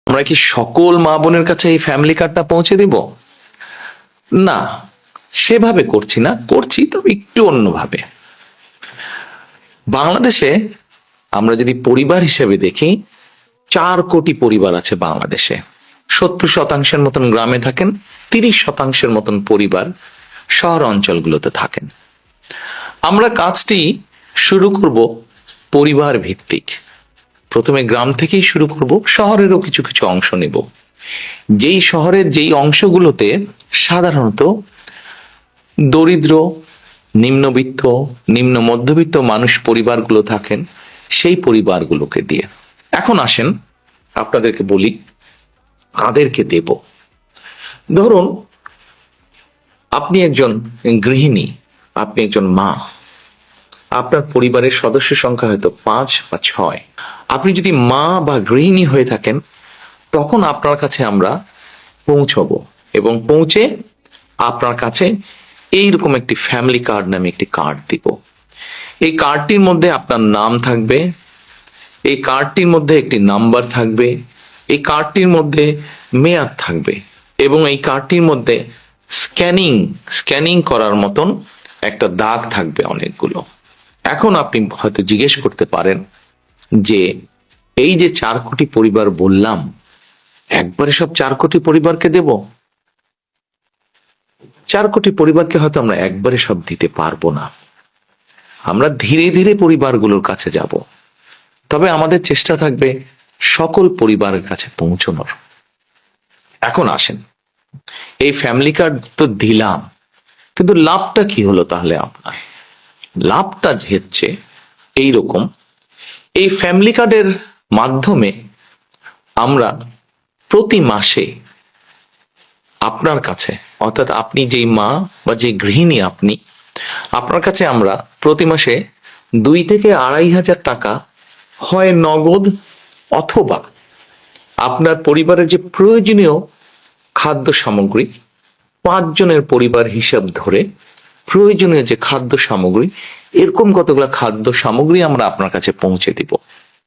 আমরা কি সকল মা বোনের কাছে এই ফ্যামিলি কার্ডটা পৌঁছে দিব? না, সেভাবে করছি না, করছি তবে একটু অন্যভাবে। বাংলাদেশে আমরা যদি পরিবার হিসেবে দেখি, 4 কোটি পরিবার আছে বাংলাদেশে। 70% মতন গ্রামে থাকেন, 30% মতন পরিবার শহর অঞ্চলগুলোতে থাকেন। আমরা কাজটি শুরু করব পরিবার ভিত্তিক। প্রথমে গ্রাম থেকেই শুরু করব, শহরেরও কিছু কিছু অংশ নেব। যেই শহরের যেই অংশগুলোতে সাধারণত দরিদ্র, নিম্নবিত্ত, নিম্ন মধ্যবিত্ত মানুষ পরিবারগুলো থাকেন, সেই পরিবারগুলোকে দিয়ে। এখন আসেন আপনাদেরকে বলি কাদেরকে দেব। ধরুন আপনি একজন গৃহিণী, আপনি একজন মা, আপনার পরিবারের সদস্য সংখ্যা হয়তো 5 বা 6। আপনি যদি মা বা গৃহিণী হয়ে থাকেন, তখন আপনার কাছে আমরা পৌঁছবো এবং পৌঁছে আপনার কাছে এইরকম একটি ফ্যামিলি কার্ড নামে একটি কার্ড দিব। এই কার্ডটির মধ্যে আপনার নাম থাকবে, এই কার্ডটির মধ্যে একটি নাম্বার থাকবে, এই কার্ডটির মধ্যে মেয়াদ থাকবে এবং এই কার্ডটির মধ্যে স্ক্যানিং করার মতন একটা দাগ থাকবে অনেকগুলো। এখন আপনি হয়তো জিজ্ঞেস করতে পারেন যে এই যে 4 কোটি পরিবার বললাম, একবারে সব 4 কোটি পরিবারকে দেব? 4 কোটি পরিবারকে হয়তো আমরা একবারে সব দিতে পারবো না। আমরা ধীরে ধীরে পরিবারগুলোর কাছে যাব, তবে আমাদের চেষ্টা থাকবে সকল পরিবারের কাছে পৌঁছানোর। এখন আসেন, এই ফ্যামিলি কার্ড তো দিলাম, কিন্তু লাভটা কি হলো তাহলে আপনার? লাভটা হচ্ছে এইরকম, এই ফ্যামিলি কার্ডের মাধ্যমে আমরা প্রতি মাসে আপনার কাছে, অর্থাৎ আপনি যেই মা বা যে গৃহিণী আপনি, আপনার কাছে আমরা প্রতি মাসে 2 থেকে 2,500 টাকা হয় নগদ অথবা আপনার পরিবারের যে প্রয়োজনীয় খাদ্য সামগ্রী, 5 জনের পরিবার হিসাব ধরে প্রয়োজনীয় যে খাদ্য সামগ্রী, এরকম কতগুলো খাদ্য সামগ্রী আমরা আপনার কাছে পৌঁছে দিব।